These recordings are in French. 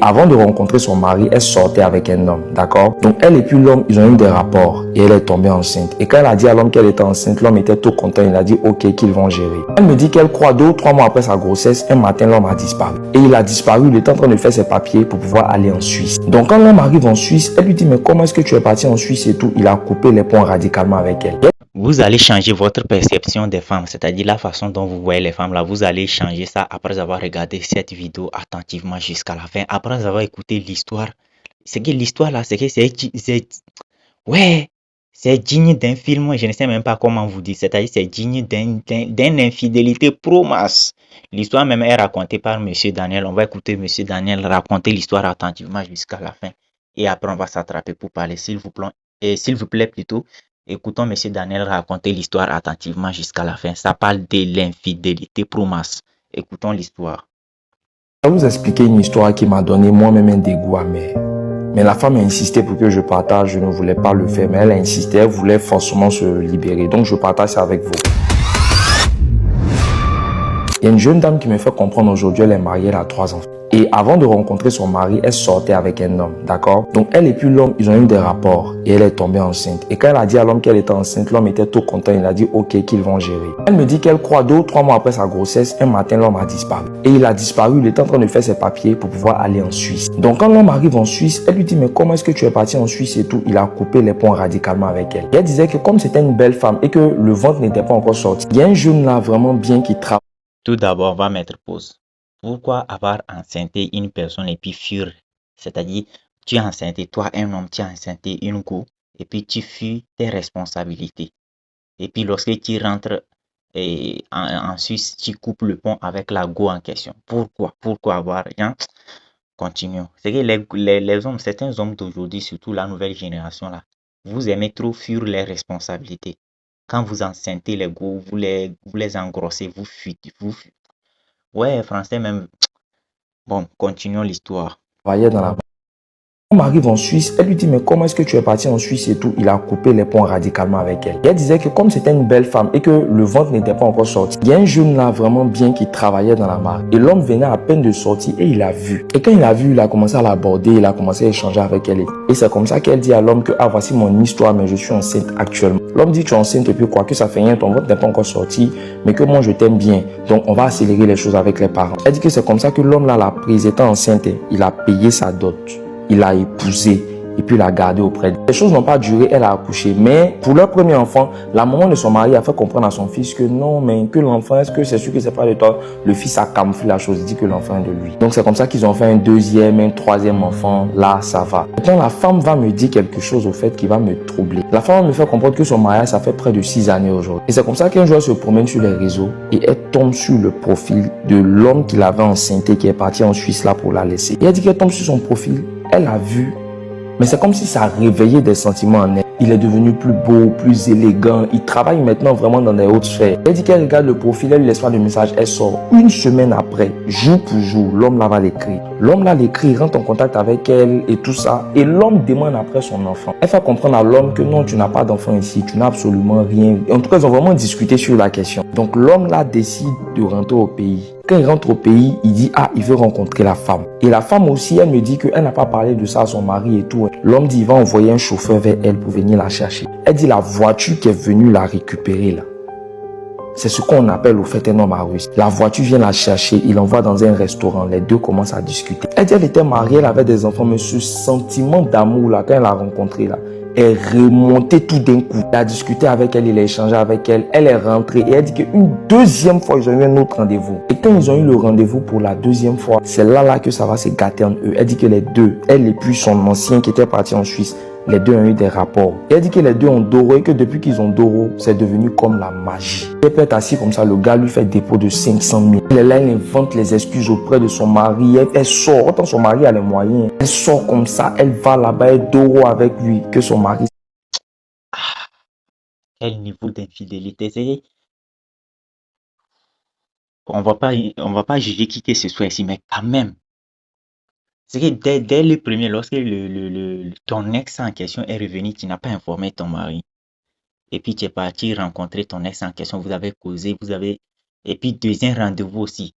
Avant de rencontrer son mari, elle sortait avec un homme, d'accord? Donc elle et puis l'homme, ils ont eu des rapports et elle est tombée enceinte. Et quand elle a dit à l'homme qu'elle était enceinte, l'homme était tout content, il a dit ok qu'ils vont gérer. Elle me dit qu'elle croit 2 ou 3 mois après sa grossesse, un matin l'homme a disparu. Et il a disparu, il était en train de faire ses papiers pour pouvoir aller en Suisse. Donc quand l'homme arrive en Suisse, elle lui dit mais comment est-ce que tu es parti en Suisse et tout? Il a coupé les ponts radicalement avec elle. Vous allez changer votre perception des femmes, c'est-à-dire la façon dont vous voyez les femmes là, vous allez changer ça après avoir regardé cette vidéo attentivement jusqu'à la fin, après avoir écouté l'histoire. C'est que l'histoire là, c'est que ouais, c'est digne d'un film, je ne sais même pas comment vous dire, c'est-à-dire c'est digne d'une infidélité pro-masse. L'histoire même est racontée par Monsieur Daniel, on va écouter Monsieur Daniel raconter l'histoire attentivement jusqu'à la fin et après on va s'attraper pour parler, s'il vous plaît plutôt. Écoutons Monsieur Daniel raconter l'histoire attentivement jusqu'à la fin. Ça parle de l'infidélité pro-masse. Écoutons l'histoire. Je vais vous expliquer une histoire qui m'a donné moi-même un dégoût amer. Mais la femme a insisté pour que je partage, je ne voulais pas le faire, mais elle a insisté, elle voulait forcément se libérer. Donc je partage ça avec vous. Il y a une jeune dame qui me fait comprendre aujourd'hui, elle est mariée, elle a 3 enfants. Et avant de rencontrer son mari, elle sortait avec un homme, d'accord? Donc elle et puis l'homme, ils ont eu des rapports et elle est tombée enceinte. Et quand elle a dit à l'homme qu'elle était enceinte, l'homme était tout content, il a dit ok qu'ils vont gérer. Elle me dit qu'elle croit 2 ou 3 mois après sa grossesse, un matin l'homme a disparu. Et il a disparu, il était en train de faire ses papiers pour pouvoir aller en Suisse. Donc quand l'homme arrive en Suisse, elle lui dit mais comment est-ce que tu es parti en Suisse et tout? Il a coupé les ponts radicalement avec elle. Et elle disait que comme c'était une belle femme et que le ventre n'était pas encore sorti, il y a un jeune là vraiment bien qui travaille. Tout d'abord, on va mettre pause. Pourquoi avoir enceinté une personne et puis fuir? C'est-à-dire, tu as enceinté, toi, un homme, tu as enceinté une go et puis tu fuis tes responsabilités. Et puis, lorsque tu rentres en Suisse, tu coupes le pont avec la go en question. Pourquoi? Pourquoi avoir rien? Continuons. C'est que les hommes, certains hommes d'aujourd'hui, surtout la nouvelle génération là, vous aimez trop fuir les responsabilités. Quand vous enceintez les go, vous les engrossez, vous fuitez. Ouais, français même. Bon, continuons l'histoire. Dans la L'homme arrive en Suisse, elle lui dit mais comment est-ce que tu es parti en Suisse et tout? Il a coupé les ponts radicalement avec elle. Et elle disait que comme c'était une belle femme et que le ventre n'était pas encore sorti, il y a un jeune là vraiment bien qui travaillait dans la marque. Et l'homme venait à peine de sortir et il a vu. Et quand il a vu, il a commencé à l'aborder, il a commencé à échanger avec elle. Et c'est comme ça qu'elle dit à l'homme que ah voici mon histoire mais je suis enceinte actuellement. L'homme dit tu es enceinte et puis quoi que ça fait rien, ton ventre n'est pas encore sorti mais que moi je t'aime bien. Donc on va accélérer les choses avec les parents. Elle dit que c'est comme ça que l'homme là l'a prise, étant enceinte, il a payé sa dot. Il l'a épousée et puis l'a gardée auprès d'elle. Les choses n'ont pas duré, elle a accouché. Mais pour leur premier enfant, la maman de son mari a fait comprendre à son fils que non, mais que l'enfant, est-ce que c'est sûr que c'est pas de toi? Le fils a camouflé la chose, il dit que l'enfant est de lui. Donc c'est comme ça qu'ils ont fait un deuxième, un troisième enfant. Là, ça va. Maintenant, la femme va me dire quelque chose au fait qui va me troubler. La femme va me faire comprendre que son mariage, ça fait près de 6 années aujourd'hui. Et c'est comme ça qu'un jour, elle se promène sur les réseaux et elle tombe sur le profil de l'homme qui l'avait enceinte et qui est parti en Suisse là pour la laisser. Et elle dit qu'elle tombe sur son profil. Elle a vu, mais c'est comme si ça réveillait des sentiments en elle. Il est devenu plus beau, plus élégant. Il travaille maintenant vraiment dans des hautes sphères. Elle dit qu'elle regarde le profil, elle lui laisse pas de message. Elle sort. Une semaine après, jour pour jour, l'homme là va l'écrire. L'homme là l'écrit, rentre en contact avec elle et tout ça. Et l'homme demande après son enfant. Elle fait comprendre à l'homme que non, tu n'as pas d'enfant ici. Tu n'as absolument rien. En tout cas, ils ont vraiment discuté sur la question. Donc l'homme là décide de rentrer au pays. Quand il rentre au pays, il dit ah, il veut rencontrer la femme. Et la femme aussi, elle me dit qu'elle n'a pas parlé de ça à son mari et tout. L'homme dit il va envoyer un chauffeur vers elle pour venir la chercher. Elle dit la voiture qui est venue la récupérer là. C'est ce qu'on appelle au fait un homme à russe. La voiture vient la chercher, il l'envoie dans un restaurant. Les deux commencent à discuter. Elle dit elle était mariée, elle avait des enfants, mais ce sentiment d'amour là, quand elle l'a rencontré là, est remonté tout d'un coup. Il a discuté avec elle, il a échangé avec elle. Elle est rentrée et elle dit qu'une deuxième fois, ils ont eu un autre rendez-vous. Et quand ils ont eu le rendez-vous pour la deuxième fois, c'est là que ça va se gâter en eux. Elle dit que les deux, elle et puis son ancien qui était parti en Suisse, les deux ont eu des rapports. Et elle dit que les deux ont Doro et que depuis qu'ils ont Doro, c'est devenu comme la magie. Elle peut être assis comme ça, le gars lui fait dépôt de 500 000. Elle est là, elle invente les excuses auprès de son mari. Elle sort, autant son mari a les moyens. Elle sort comme ça, elle va là-bas et Doro avec lui, que son mari. Quel niveau d'infidélité, c'est... On va pas juger qui que ce soit ici, mais quand même. C'est que dès le premier, lorsque ton ex en question est revenu, tu n'as pas informé ton mari. Et puis tu es parti rencontrer ton ex en question, vous avez causé, Et puis deuxième rendez-vous aussi,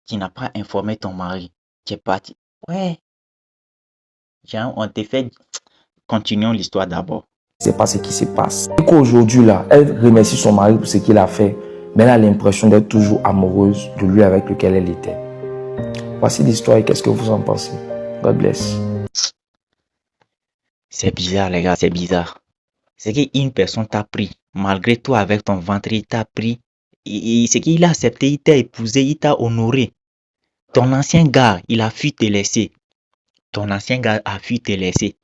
tu n'as pas informé ton mari. Tu es parti. Ouais, Genre, on te fait... Continuons l'histoire d'abord. C'est pas ce qui se passe. Et qu'aujourd'hui, là, elle remercie son mari pour ce qu'il a fait, mais elle a l'impression d'être toujours amoureuse de lui avec lequel elle était. Voici l'histoire et qu'est-ce que vous en pensez? God bless. C'est bizarre, les gars, c'est bizarre. C'est qu'une personne t'a pris, malgré toi, avec ton ventre, il t'a pris. C'est qu'il a accepté, il t'a épousé, il t'a honoré. Ton ancien gars, il a fui te laisser. Ton ancien gars a fui te laisser.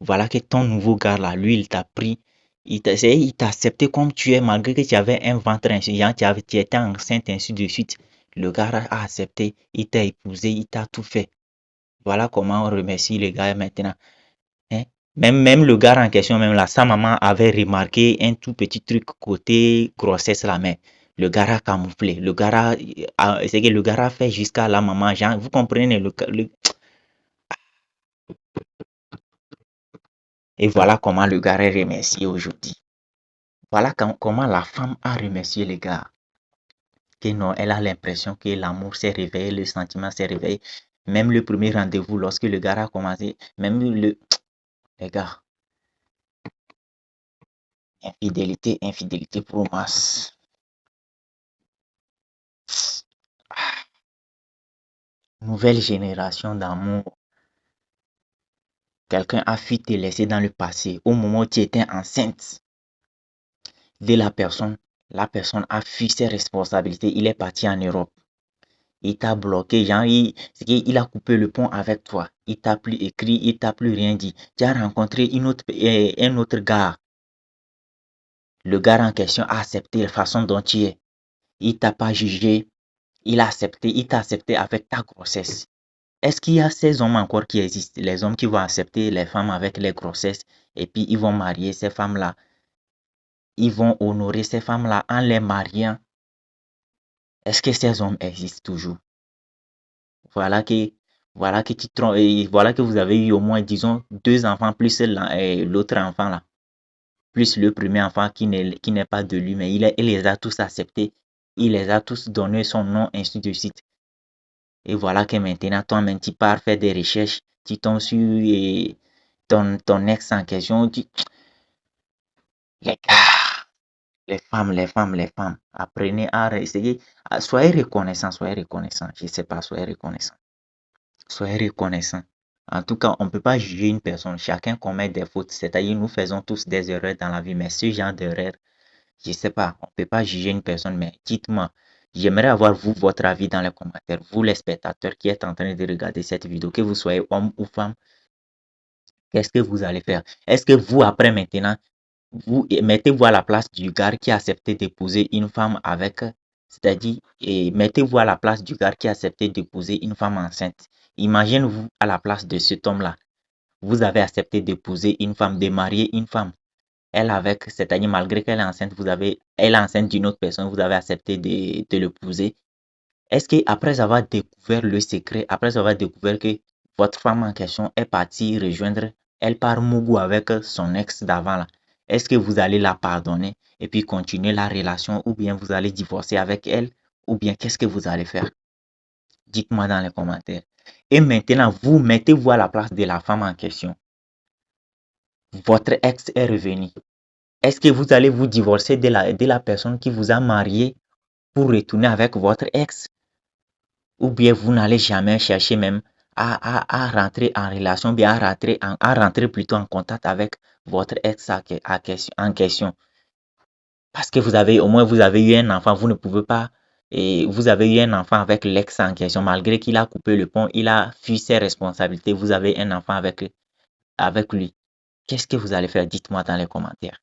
Voilà que ton nouveau gars là, lui, il t'a pris. Il t'a accepté comme tu es, malgré que tu avais un ventre insuffisant, tu étais enceinte, ainsi de suite. Le gars a accepté, il t'a épousé, il t'a tout fait. Voilà comment on remercie le gars maintenant. Hein? Même le gars en question, même là, sa maman avait remarqué un tout petit truc côté grossesse là, mais le gars a camouflé. C'est que le gars a fait jusqu'à la maman. Genre, vous comprenez et voilà comment le gars est remercié aujourd'hui. Voilà comment la femme a remercié le gars. Que non, elle a l'impression que l'amour s'est réveillé, le sentiment s'est réveillé. Même le premier rendez-vous, lorsque le gars a commencé, même le... Les gars, infidélité, infidélité pour masse. Nouvelle génération d'amour. Quelqu'un a fui te laisser dans le passé au moment où tu étais enceinte de la personne a fui ses responsabilités. Il est parti en Europe. Il t'a bloqué, genre, il a coupé le pont avec toi. Il t'a plus écrit, il t'a plus rien dit. Tu as rencontré un autre gars. Le gars en question a accepté la façon dont tu es. Il t'a pas jugé. Il t'a accepté avec ta grossesse. Est-ce qu'il y a ces hommes encore qui existent? Les hommes qui vont accepter les femmes avec les grossesses et puis ils vont marier ces femmes-là. Ils vont honorer ces femmes-là en les mariant. Est-ce que ces hommes existent toujours? Voilà que, voilà que vous avez eu au moins, disons, deux enfants plus l'autre enfant là. Plus le premier enfant qui n'est pas de lui, mais il les a tous acceptés. Il les a tous donné son nom, ainsi de suite. Et voilà que maintenant, toi-même, tu pars faire des recherches, tu tombes sur ton ex en question. Les gars, les femmes, apprenez à essayer. Soyez reconnaissants, soyez reconnaissants. Je sais pas, soyez reconnaissants. Soyez reconnaissants. En tout cas, on ne peut pas juger une personne. Chacun commet des fautes. C'est-à-dire, nous faisons tous des erreurs dans la vie. Mais ce genre d'erreur, je sais pas, on ne peut pas juger une personne. Mais dites-moi, j'aimerais avoir vous, votre avis dans les commentaires. Vous, les spectateurs qui êtes en train de regarder cette vidéo, que vous soyez homme ou femme, qu'est-ce que vous allez faire? Est-ce que vous, après maintenant, vous mettez-vous à la place du gars qui a accepté d'épouser une femme avec, c'est-à-dire, et mettez-vous à la place du gars qui a accepté d'épouser une femme enceinte. Imaginez-vous à la place de cet homme-là. Vous avez accepté d'épouser une femme, de marier une femme. Elle avec, c'est-à-dire malgré qu'elle est enceinte, elle est enceinte d'une autre personne, vous avez accepté de l'épouser. Est-ce que après avoir découvert le secret, après avoir découvert que votre femme en question est partie rejoindre, elle part Mougou avec son ex d'avant là, est-ce que vous allez la pardonner et puis continuer la relation ou bien vous allez divorcer avec elle ou bien qu'est-ce que vous allez faire? Dites-moi dans les commentaires. Et maintenant, vous mettez-vous à la place de la femme en question. Votre ex est revenu. Est-ce que vous allez vous divorcer de la personne qui vous a marié pour retourner avec votre ex? Ou bien vous n'allez jamais chercher même à rentrer en relation, bien à rentrer plutôt en contact avec votre ex en question. Parce que au moins vous avez eu un enfant, vous ne pouvez pas, et vous avez eu un enfant avec l'ex en question, malgré qu'il a coupé le pont, il a fui ses responsabilités, vous avez un enfant avec lui. Qu'est-ce que vous allez faire? Dites-moi dans les commentaires.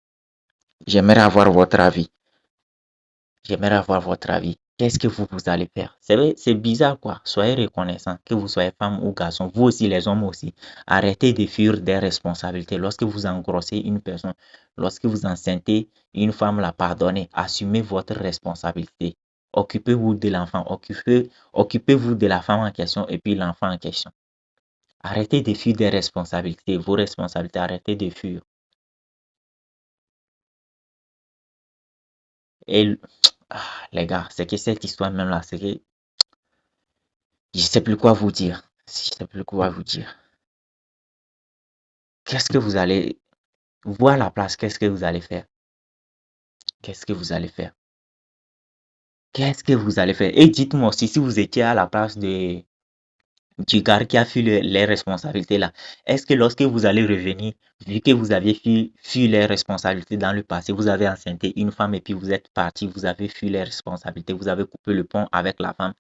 J'aimerais avoir votre avis. J'aimerais avoir votre avis. Qu'est-ce que vous allez faire? C'est bizarre quoi. Soyez reconnaissant, que vous soyez femme ou garçon, vous aussi les hommes aussi. Arrêtez de fuir des responsabilités. Lorsque vous engrossez une personne, lorsque vous enceintez une femme, la pardonnez. Assumez votre responsabilité. Occupez-vous de l'enfant, occupez-vous de la femme en question et puis l'enfant en question. Arrêtez de fuir des responsabilités, vos responsabilités, arrêtez de fuir. Et les gars, c'est que cette histoire même là, c'est que je sais plus quoi vous dire. Je sais plus quoi vous dire. qu'est-ce que vous allez, vous à la place, qu'est-ce que vous allez faire? Qu'est-ce que vous allez faire? Qu'est-ce que vous allez faire? Et dites-moi aussi si vous étiez à la place du gars qui a fui les responsabilités là. Est-ce que lorsque vous allez revenir, vu que vous aviez fui les responsabilités dans le passé, vous avez enceinté une femme et puis vous êtes parti, vous avez fui les responsabilités, vous avez coupé le pont avec la femme.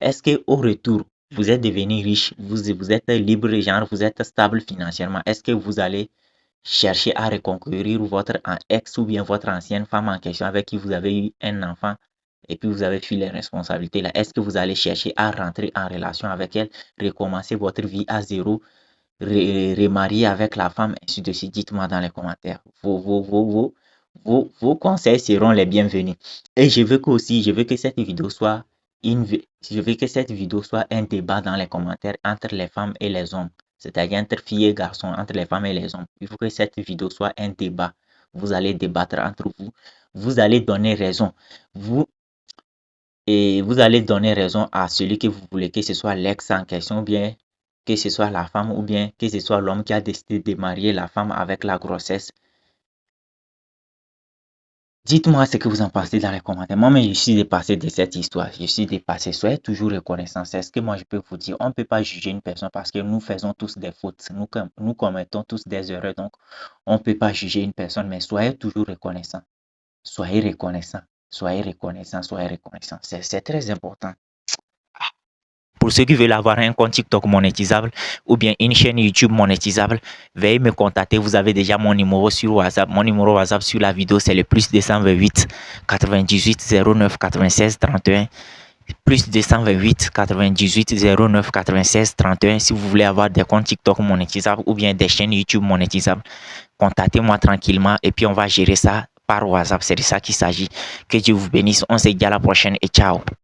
Est-ce que au retour, vous êtes devenu riche, vous êtes libre, genre vous êtes stable financièrement? Est-ce que vous allez chercher à reconquérir votre ex ou bien votre ancienne femme en question avec qui vous avez eu un enfant et puis vous avez fui les responsabilités là? Est-ce que vous allez chercher à rentrer en relation avec elle, recommencer votre vie à zéro, remarier avec la femme, ainsi de suite? Dites-moi dans les commentaires. Vos conseils seront les bienvenus. Et je veux que cette vidéo soit je veux que cette vidéo soit un débat dans les commentaires entre les femmes et les hommes, c'est-à-dire entre filles et garçons, entre les femmes et les hommes. Il faut que cette vidéo soit un débat. Vous allez débattre entre vous. Vous allez donner raison. Vous, et vous allez donner raison à celui que vous voulez, que ce soit l'ex en question, ou bien que ce soit la femme, ou bien que ce soit l'homme qui a décidé de marier la femme avec la grossesse. Dites-moi ce que vous en pensez dans les commentaires. Moi, mais je suis dépassé de cette histoire. Je suis dépassé. Soyez toujours reconnaissant. C'est ce que moi, je peux vous dire. On ne peut pas juger une personne parce que nous faisons tous des fautes. Nous commettons tous des erreurs. Donc, on ne peut pas juger une personne. Mais soyez toujours reconnaissant. Soyez reconnaissant. Soyez reconnaissant. Soyez reconnaissant. C'est très important. Pour ceux qui veulent avoir un compte TikTok monétisable ou bien une chaîne YouTube monétisable, veuillez me contacter. Vous avez déjà mon numéro sur WhatsApp. Mon numéro WhatsApp sur la vidéo, c'est le plus 228 98 09 96 31. Plus 228 98 09 96 31. Si vous voulez avoir des comptes TikTok monétisables ou bien des chaînes YouTube monétisables, contactez-moi tranquillement et puis on va gérer ça par WhatsApp. C'est de ça qu'il s'agit. Que Dieu vous bénisse. On se dit à la prochaine et ciao.